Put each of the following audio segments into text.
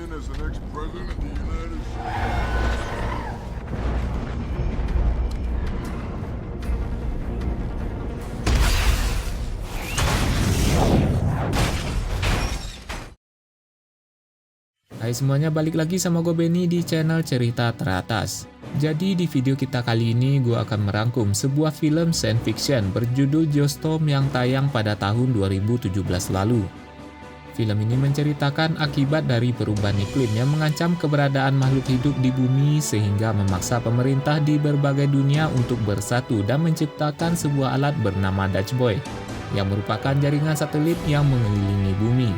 in as the next president of the United States. Hai semuanya, balik lagi sama gue Benny di channel Cerita Teratas. Jadi di video kita kali ini gue akan merangkum sebuah film science fiction berjudul Geostorm yang tayang pada tahun 2017 lalu. Film ini menceritakan akibat dari perubahan iklim yang mengancam keberadaan makhluk hidup di bumi sehingga memaksa pemerintah di berbagai dunia untuk bersatu dan menciptakan sebuah alat bernama Dutch Boy yang merupakan jaringan satelit yang mengelilingi bumi,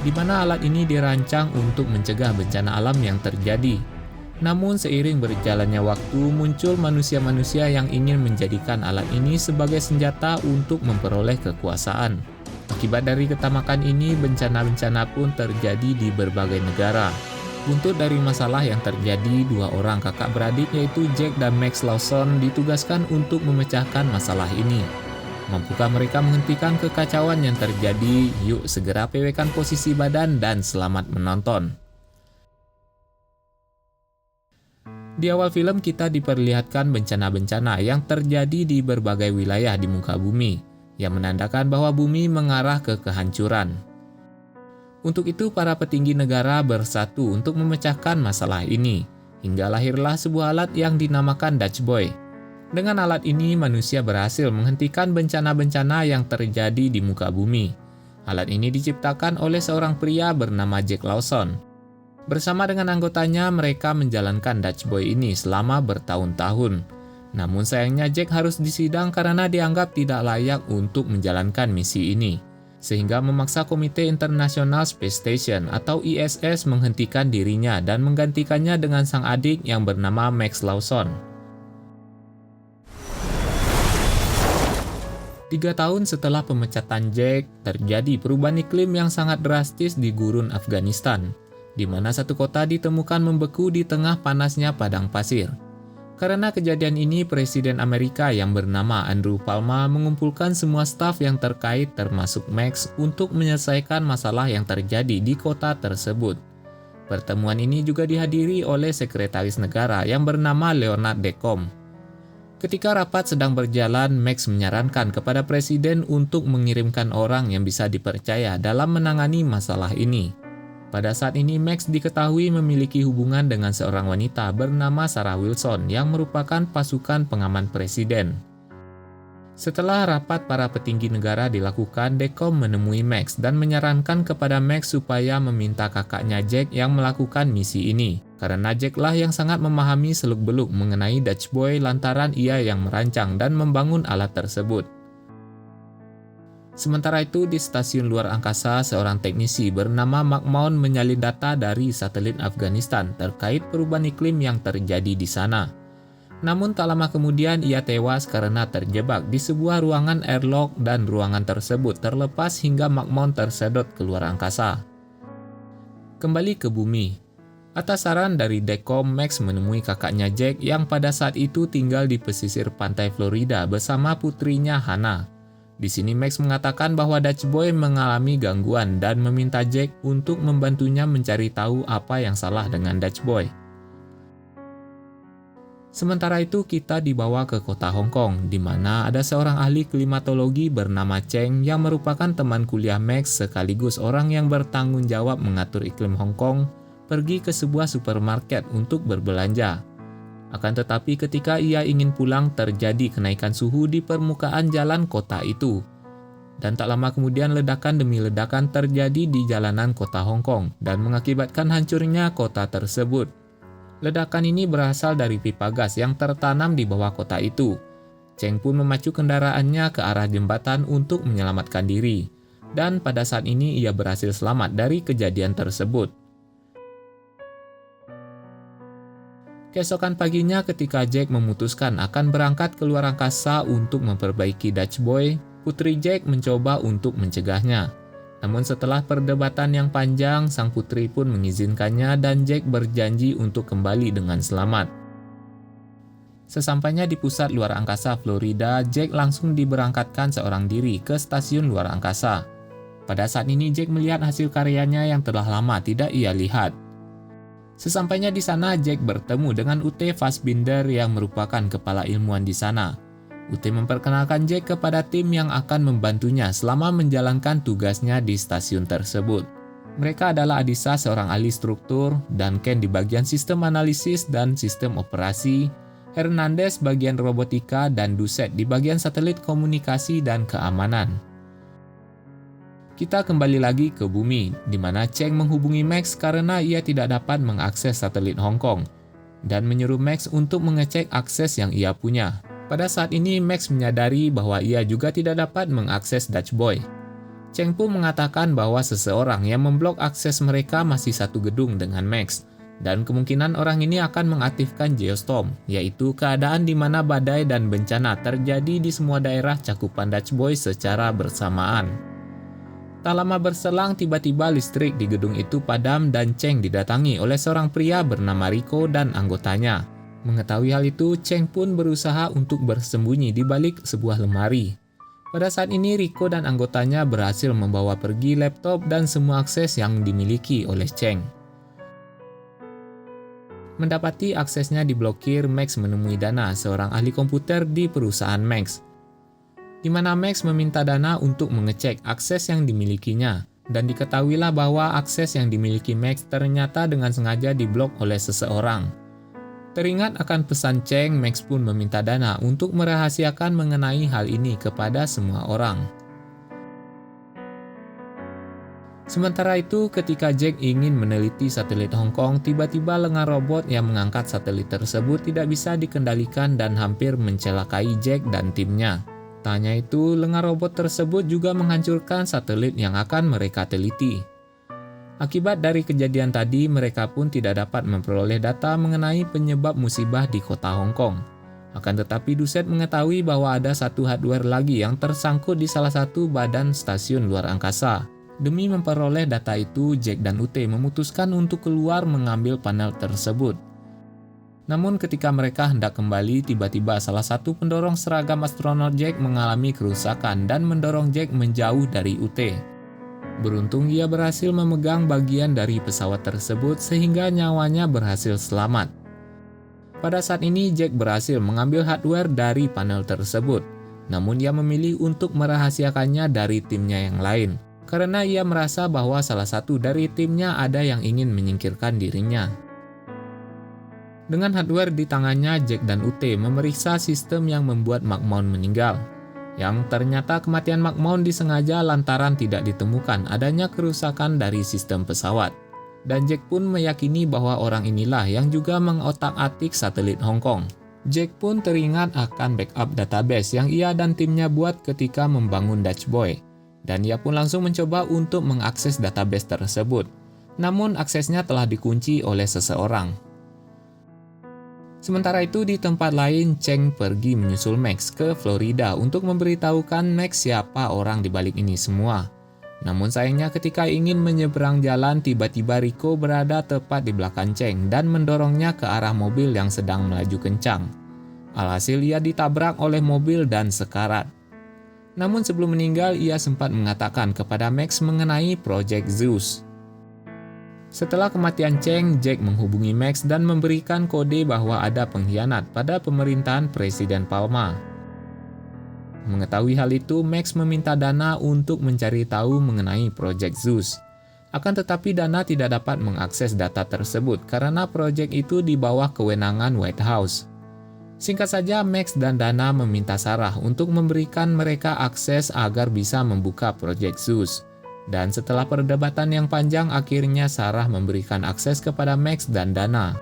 di mana alat ini dirancang untuk mencegah bencana alam yang terjadi. Namun seiring berjalannya waktu, muncul manusia-manusia yang ingin menjadikan alat ini sebagai senjata untuk memperoleh kekuasaan. Akibat dari ketamakan ini, bencana-bencana pun terjadi di berbagai negara. Buntut dari masalah yang terjadi, dua orang kakak beradik yaitu Jack dan Max Lawson ditugaskan untuk memecahkan masalah ini. Mampukah mereka menghentikan kekacauan yang terjadi? Yuk segera PW-kan posisi badan dan selamat menonton. Di awal film kita diperlihatkan bencana-bencana yang terjadi di berbagai wilayah di muka bumi, yang menandakan bahwa bumi mengarah ke kehancuran. Untuk itu para petinggi negara bersatu untuk memecahkan masalah ini, hingga lahirlah sebuah alat yang dinamakan Dutch Boy. Dengan alat ini, manusia berhasil menghentikan bencana-bencana yang terjadi di muka bumi. Alat ini diciptakan oleh seorang pria bernama Jack Lawson. Bersama dengan anggotanya, mereka menjalankan Dutch Boy ini selama bertahun-tahun. Namun sayangnya Jack harus disidang karena dianggap tidak layak untuk menjalankan misi ini, sehingga memaksa Komite International Space Station atau ISS menghentikan dirinya dan menggantikannya dengan sang adik yang bernama Max Lawson. 3 tahun setelah pemecatan Jack, terjadi perubahan iklim yang sangat drastis di gurun Afghanistan, di mana satu kota ditemukan membeku di tengah panasnya padang pasir. Karena kejadian ini, Presiden Amerika yang bernama Andrew Palmer mengumpulkan semua staf yang terkait termasuk Max untuk menyelesaikan masalah yang terjadi di kota tersebut. Pertemuan ini juga dihadiri oleh Sekretaris Negara yang bernama Leonard Decombe. Ketika rapat sedang berjalan, Max menyarankan kepada Presiden untuk mengirimkan orang yang bisa dipercaya dalam menangani masalah ini. Pada saat ini, Max diketahui memiliki hubungan dengan seorang wanita bernama Sarah Wilson yang merupakan pasukan pengaman Presiden. Setelah rapat para petinggi negara dilakukan, Decombe menemui Max dan menyarankan kepada Max supaya meminta kakaknya Jack yang melakukan misi ini, karena Jack lah yang sangat memahami seluk-beluk mengenai Dutch Boy lantaran ia yang merancang dan membangun alat tersebut. Sementara itu, di stasiun luar angkasa, seorang teknisi bernama Mark Mount menyalin data dari satelit Afghanistan terkait perubahan iklim yang terjadi di sana. Namun tak lama kemudian ia tewas karena terjebak di sebuah ruangan airlock dan ruangan tersebut terlepas hingga Mark Mount tersedot keluar angkasa. Kembali ke bumi. Atas saran dari Decombe, Max menemui kakaknya Jack yang pada saat itu tinggal di pesisir pantai Florida bersama putrinya Hannah. Di sini Max mengatakan bahwa Dutch Boy mengalami gangguan dan meminta Jack untuk membantunya mencari tahu apa yang salah dengan Dutch Boy. Sementara itu kita dibawa ke kota Hong Kong, di mana ada seorang ahli klimatologi bernama Cheng yang merupakan teman kuliah Max sekaligus orang yang bertanggung jawab mengatur iklim Hong Kong, pergi ke sebuah supermarket untuk berbelanja. Akan tetapi ketika ia ingin pulang, terjadi kenaikan suhu di permukaan jalan kota itu. Dan tak lama kemudian ledakan demi ledakan terjadi di jalanan kota Hong Kong dan mengakibatkan hancurnya kota tersebut. Ledakan ini berasal dari pipa gas yang tertanam di bawah kota itu. Cheng pun memacu kendaraannya ke arah jembatan untuk menyelamatkan diri. Dan pada saat ini ia berhasil selamat dari kejadian tersebut. Keesokan paginya ketika Jack memutuskan akan berangkat ke luar angkasa untuk memperbaiki Dutch Boy, putri Jack mencoba untuk mencegahnya. Namun setelah perdebatan yang panjang, sang putri pun mengizinkannya dan Jack berjanji untuk kembali dengan selamat. Sesampainya di pusat luar angkasa Florida, Jack langsung diberangkatkan seorang diri ke stasiun luar angkasa. Pada saat ini Jack melihat hasil karyanya yang telah lama tidak ia lihat. Sesampainya di sana, Jack bertemu dengan UT Fassbinder yang merupakan kepala ilmuwan di sana. UT memperkenalkan Jack kepada tim yang akan membantunya selama menjalankan tugasnya di stasiun tersebut. Mereka adalah Adisa, seorang ahli struktur, dan Ken di bagian sistem analisis dan sistem operasi, Hernandez bagian robotika, dan Doucet di bagian satelit komunikasi dan keamanan. Kita kembali lagi ke bumi, di mana Cheng menghubungi Max karena ia tidak dapat mengakses satelit Hong Kong, dan menyuruh Max untuk mengecek akses yang ia punya. Pada saat ini, Max menyadari bahwa ia juga tidak dapat mengakses Dutch Boy. Cheng pun mengatakan bahwa seseorang yang memblok akses mereka masih satu gedung dengan Max, dan kemungkinan orang ini akan mengaktifkan Geostorm, yaitu keadaan di mana badai dan bencana terjadi di semua daerah cakupan Dutch Boy secara bersamaan. Tak lama berselang, tiba-tiba listrik di gedung itu padam dan Cheng didatangi oleh seorang pria bernama Rico dan anggotanya. Mengetahui hal itu, Cheng pun berusaha untuk bersembunyi di balik sebuah lemari. Pada saat ini, Rico dan anggotanya berhasil membawa pergi laptop dan semua akses yang dimiliki oleh Cheng. Mendapati aksesnya diblokir, Max menemui Dana, seorang ahli komputer di perusahaan Max, di mana Max meminta Dana untuk mengecek akses yang dimilikinya, dan diketahuilah bahwa akses yang dimiliki Max ternyata dengan sengaja diblok oleh seseorang. Teringat akan pesan Cheng, Max pun meminta Dana untuk merahasiakan mengenai hal ini kepada semua orang. Sementara itu, ketika Jack ingin meneliti satelit Hong Kong, tiba-tiba lengan robot yang mengangkat satelit tersebut tidak bisa dikendalikan dan hampir mencelakai Jack dan timnya. Tak hanya itu, lengan robot tersebut juga menghancurkan satelit yang akan mereka teliti. Akibat dari kejadian tadi, mereka pun tidak dapat memperoleh data mengenai penyebab musibah di kota Hong Kong. Akan tetapi, Doucet mengetahui bahwa ada satu hardware lagi yang tersangkut di salah satu badan stasiun luar angkasa. Demi memperoleh data itu, Jack dan UT memutuskan untuk keluar mengambil panel tersebut. Namun ketika mereka hendak kembali, tiba-tiba salah satu pendorong seragam astronot Jack mengalami kerusakan dan mendorong Jack menjauh dari UT. Beruntung ia berhasil memegang bagian dari pesawat tersebut sehingga nyawanya berhasil selamat. Pada saat ini Jack berhasil mengambil hardware dari panel tersebut, namun ia memilih untuk merahasiakannya dari timnya yang lain, karena ia merasa bahwa salah satu dari timnya ada yang ingin menyingkirkan dirinya. Dengan hardware di tangannya, Jack dan UT memeriksa sistem yang membuat McMahon meninggal, yang ternyata kematian McMahon disengaja lantaran tidak ditemukan adanya kerusakan dari sistem pesawat. Dan Jack pun meyakini bahwa orang inilah yang juga mengotak-atik satelit Hong Kong. Jack pun teringat akan backup database yang ia dan timnya buat ketika membangun Dutch Boy, dan ia pun langsung mencoba untuk mengakses database tersebut. Namun aksesnya telah dikunci oleh seseorang. Sementara itu di tempat lain, Cheng pergi menyusul Max ke Florida untuk memberitahukan Max siapa orang di balik ini semua. Namun sayangnya ketika ingin menyeberang jalan, tiba-tiba Rico berada tepat di belakang Cheng dan mendorongnya ke arah mobil yang sedang melaju kencang. Alhasil ia ditabrak oleh mobil dan sekarat. Namun sebelum meninggal, ia sempat mengatakan kepada Max mengenai Project Zeus. Setelah kematian Cheng, Jack menghubungi Max dan memberikan kode bahwa ada pengkhianat pada pemerintahan Presiden Palma. Mengetahui hal itu, Max meminta Dana untuk mencari tahu mengenai Project Zeus. Akan tetapi Dana tidak dapat mengakses data tersebut karena proyek itu di bawah kewenangan White House. Singkat saja, Max dan Dana meminta Sarah untuk memberikan mereka akses agar bisa membuka Project Zeus. Dan setelah perdebatan yang panjang, akhirnya Sarah memberikan akses kepada Max dan Dana.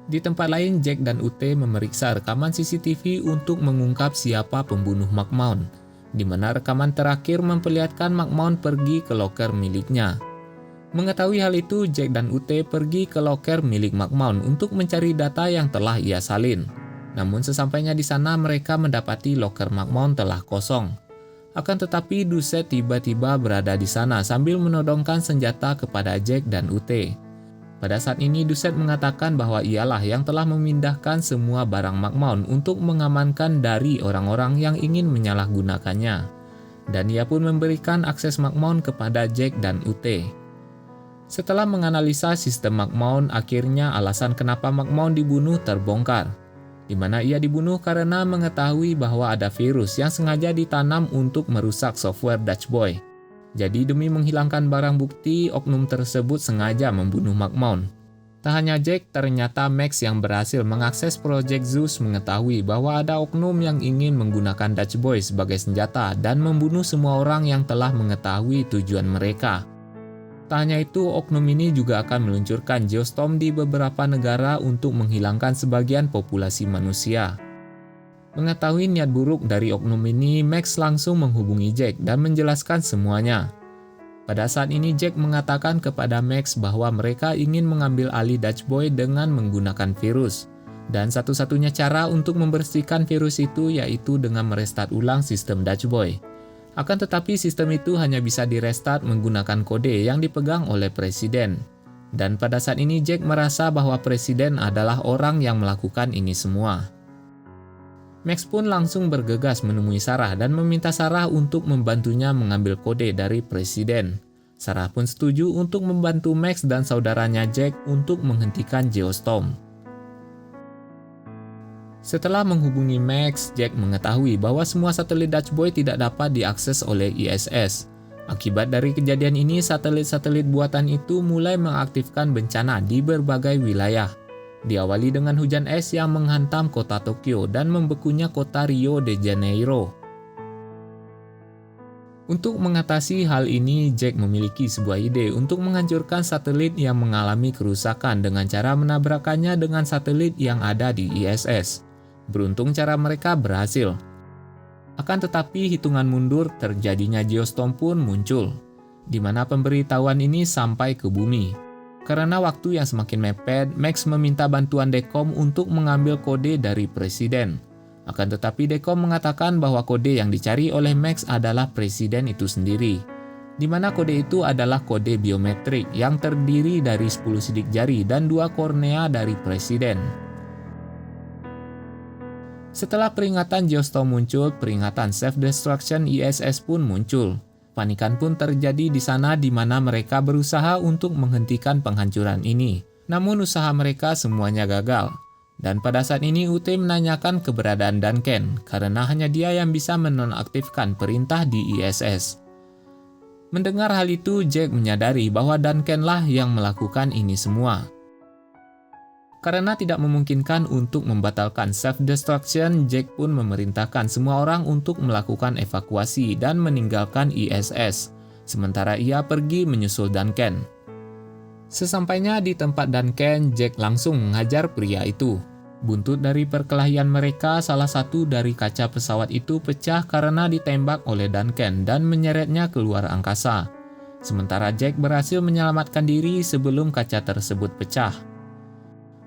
Di tempat lain, Jack dan UT memeriksa rekaman CCTV untuk mengungkap siapa pembunuh McMahon, di mana rekaman terakhir memperlihatkan McMahon pergi ke loker miliknya. Mengetahui hal itu, Jack dan UT pergi ke loker milik McMahon untuk mencari data yang telah ia salin. Namun sesampainya di sana, mereka mendapati loker McMahon telah kosong. Akan tetapi Doucet tiba-tiba berada di sana sambil menodongkan senjata kepada Jack dan UT. Pada saat ini Doucet mengatakan bahwa ialah yang telah memindahkan semua barang McMahon untuk mengamankan dari orang-orang yang ingin menyalahgunakannya. Dan ia pun memberikan akses McMahon kepada Jack dan UT. Setelah menganalisa sistem McMahon, akhirnya alasan kenapa McMahon dibunuh terbongkar, di mana ia dibunuh karena mengetahui bahwa ada virus yang sengaja ditanam untuk merusak software Dutch Boy. Jadi demi menghilangkan barang bukti, oknum tersebut sengaja membunuh McMahon. Tak hanya Jack, ternyata Max yang berhasil mengakses Project Zeus mengetahui bahwa ada oknum yang ingin menggunakan Dutch Boy sebagai senjata dan membunuh semua orang yang telah mengetahui tujuan mereka. Tak hanya itu, oknum ini juga akan meluncurkan Geostorm di beberapa negara untuk menghilangkan sebagian populasi manusia. Mengetahui niat buruk dari oknum ini, Max langsung menghubungi Jack dan menjelaskan semuanya. Pada saat ini Jack mengatakan kepada Max bahwa mereka ingin mengambil alih Dutch Boy dengan menggunakan virus. Dan satu-satunya cara untuk membersihkan virus itu yaitu dengan merestart ulang sistem Dutch Boy. Akan tetapi sistem itu hanya bisa direstart menggunakan kode yang dipegang oleh presiden. Dan pada saat ini Jack merasa bahwa presiden adalah orang yang melakukan ini semua. Max pun langsung bergegas menemui Sarah dan meminta Sarah untuk membantunya mengambil kode dari presiden. Sarah pun setuju untuk membantu Max dan saudaranya Jack untuk menghentikan Geostorm. Setelah menghubungi Max, Jack mengetahui bahwa semua satelit Dutch Boy tidak dapat diakses oleh ISS. Akibat dari kejadian ini, satelit-satelit buatan itu mulai mengaktifkan bencana di berbagai wilayah. Diawali dengan hujan es yang menghantam kota Tokyo dan membekunya kota Rio de Janeiro. Untuk mengatasi hal ini, Jack memiliki sebuah ide untuk menghancurkan satelit yang mengalami kerusakan dengan cara menabrakannya dengan satelit yang ada di ISS. Beruntung cara mereka berhasil. Akan tetapi hitungan mundur terjadinya Geostorm pun muncul, di mana pemberitahuan ini sampai ke bumi. Karena waktu yang semakin mepet, Max meminta bantuan Dekom untuk mengambil kode dari presiden. Akan tetapi Dekom mengatakan bahwa kode yang dicari oleh Max adalah presiden itu sendiri, di mana kode itu adalah kode biometrik yang terdiri dari 10 sidik jari dan 2 kornea dari presiden. Setelah peringatan Geostorm muncul, peringatan self-destruction ISS pun muncul. Panikan pun terjadi di sana di mana mereka berusaha untuk menghentikan penghancuran ini. Namun usaha mereka semuanya gagal. Dan pada saat ini UT menanyakan keberadaan Duncan, karena hanya dia yang bisa menonaktifkan perintah di ISS. Mendengar hal itu, Jack menyadari bahwa Duncan lah yang melakukan ini semua. Karena tidak memungkinkan untuk membatalkan self-destruction, Jack pun memerintahkan semua orang untuk melakukan evakuasi dan meninggalkan ISS, sementara ia pergi menyusul Duncan. Sesampainya di tempat Duncan, Jack langsung menghajar pria itu. Buntut dari perkelahian mereka, salah satu dari kaca pesawat itu pecah karena ditembak oleh Duncan dan menyeretnya keluar angkasa. Sementara Jack berhasil menyelamatkan diri sebelum kaca tersebut pecah.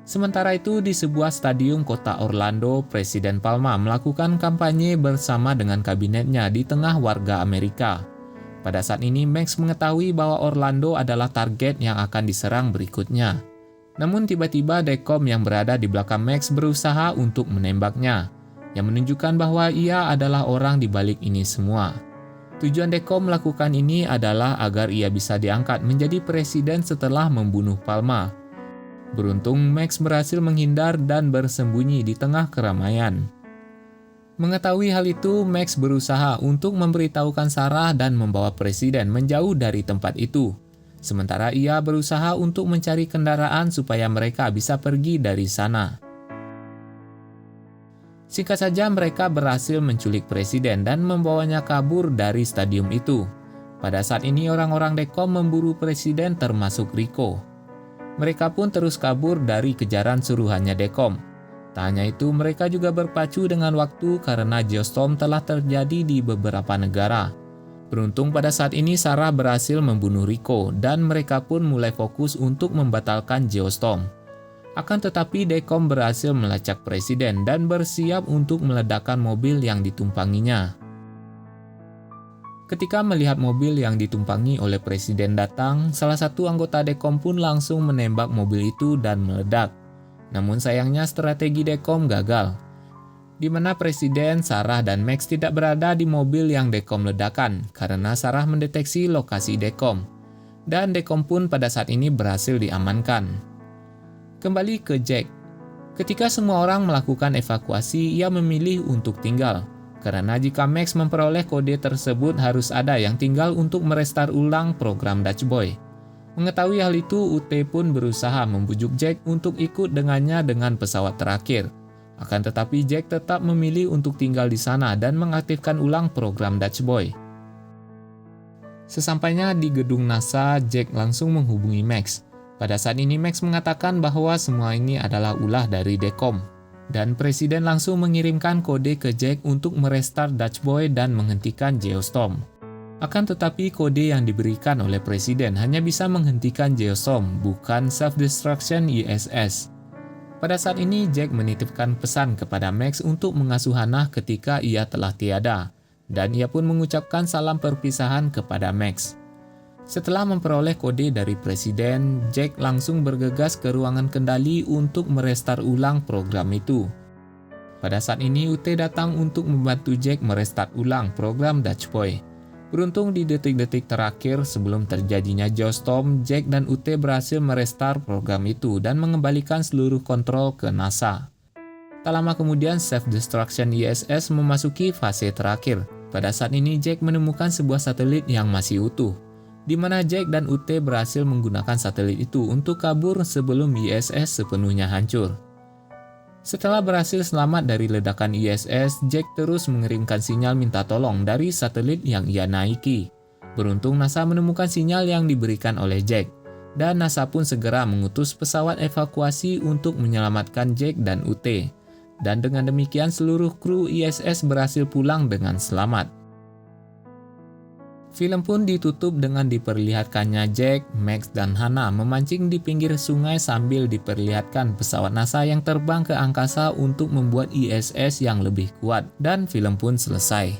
Sementara itu, di sebuah stadium kota Orlando, Presiden Palma melakukan kampanye bersama dengan kabinetnya di tengah warga Amerika. Pada saat ini, Max mengetahui bahwa Orlando adalah target yang akan diserang berikutnya. Namun tiba-tiba Dekom yang berada di belakang Max berusaha untuk menembaknya, yang menunjukkan bahwa ia adalah orang di balik ini semua. Tujuan Dekom melakukan ini adalah agar ia bisa diangkat menjadi presiden setelah membunuh Palma. Beruntung Max berhasil menghindar dan bersembunyi di tengah keramaian. Mengetahui hal itu, Max berusaha untuk memberitahukan Sarah dan membawa presiden menjauh dari tempat itu. Sementara ia berusaha untuk mencari kendaraan supaya mereka bisa pergi dari sana. Singkat saja, mereka berhasil menculik presiden dan membawanya kabur dari stadium itu. Pada saat ini orang-orang Dekom memburu presiden termasuk Rico. Mereka pun terus kabur dari kejaran suruhannya Dekom. Tak hanya itu, mereka juga berpacu dengan waktu karena Geostorm telah terjadi di beberapa negara. Beruntung pada saat ini Sarah berhasil membunuh Rico dan mereka pun mulai fokus untuk membatalkan Geostorm. Akan tetapi Dekom berhasil melacak presiden dan bersiap untuk meledakkan mobil yang ditumpanginya. Ketika melihat mobil yang ditumpangi oleh presiden datang, salah satu anggota Dekom pun langsung menembak mobil itu dan meledak. Namun sayangnya strategi Dekom gagal, di mana presiden, Sarah, dan Max tidak berada di mobil yang Dekom ledakan karena Sarah mendeteksi lokasi Dekom. dan Dekom pun pada saat ini berhasil diamankan. Kembali ke Jack. Ketika semua orang melakukan evakuasi, ia memilih untuk tinggal. Karena jika Max memperoleh kode tersebut harus ada yang tinggal untuk merestart ulang program Dutch Boy. Mengetahui hal itu, UT pun berusaha membujuk Jack untuk ikut dengannya dengan pesawat terakhir. Akan tetapi Jack tetap memilih untuk tinggal di sana dan mengaktifkan ulang program Dutch Boy. Sesampainya di gedung NASA, Jack langsung menghubungi Max. Pada saat ini Max mengatakan bahwa semua ini adalah ulah dari Dekom. Dan Presiden langsung mengirimkan kode ke Jack untuk merestart Dutch Boy dan menghentikan Geostorm. Akan tetapi kode yang diberikan oleh Presiden hanya bisa menghentikan Geostorm, bukan self-destruction ISS. Pada saat ini Jack menitipkan pesan kepada Max untuk mengasuh Hannah ketika ia telah tiada, dan ia pun mengucapkan salam perpisahan kepada Max. Setelah memperoleh kode dari Presiden, Jack langsung bergegas ke ruangan kendali untuk merestart ulang program itu. Pada saat ini UT datang untuk membantu Jack merestart ulang program Dutch Boy. Beruntung di detik-detik terakhir sebelum terjadinya Geostorm, Jack dan UT berhasil merestart program itu dan mengembalikan seluruh kontrol ke NASA. Tak lama kemudian, self-destruction ISS memasuki fase terakhir. Pada saat ini Jack menemukan sebuah satelit yang masih utuh, di mana Jack dan UT berhasil menggunakan satelit itu untuk kabur sebelum ISS sepenuhnya hancur. Setelah berhasil selamat dari ledakan ISS, Jack terus mengirimkan sinyal minta tolong dari satelit yang ia naiki. Beruntung NASA menemukan sinyal yang diberikan oleh Jack, dan NASA pun segera mengutus pesawat evakuasi untuk menyelamatkan Jack dan UT. Dan dengan demikian seluruh kru ISS berhasil pulang dengan selamat. Film pun ditutup dengan diperlihatkannya Jack, Max, dan Hannah memancing di pinggir sungai sambil diperlihatkan pesawat NASA yang terbang ke angkasa untuk membuat ISS yang lebih kuat, dan film pun selesai.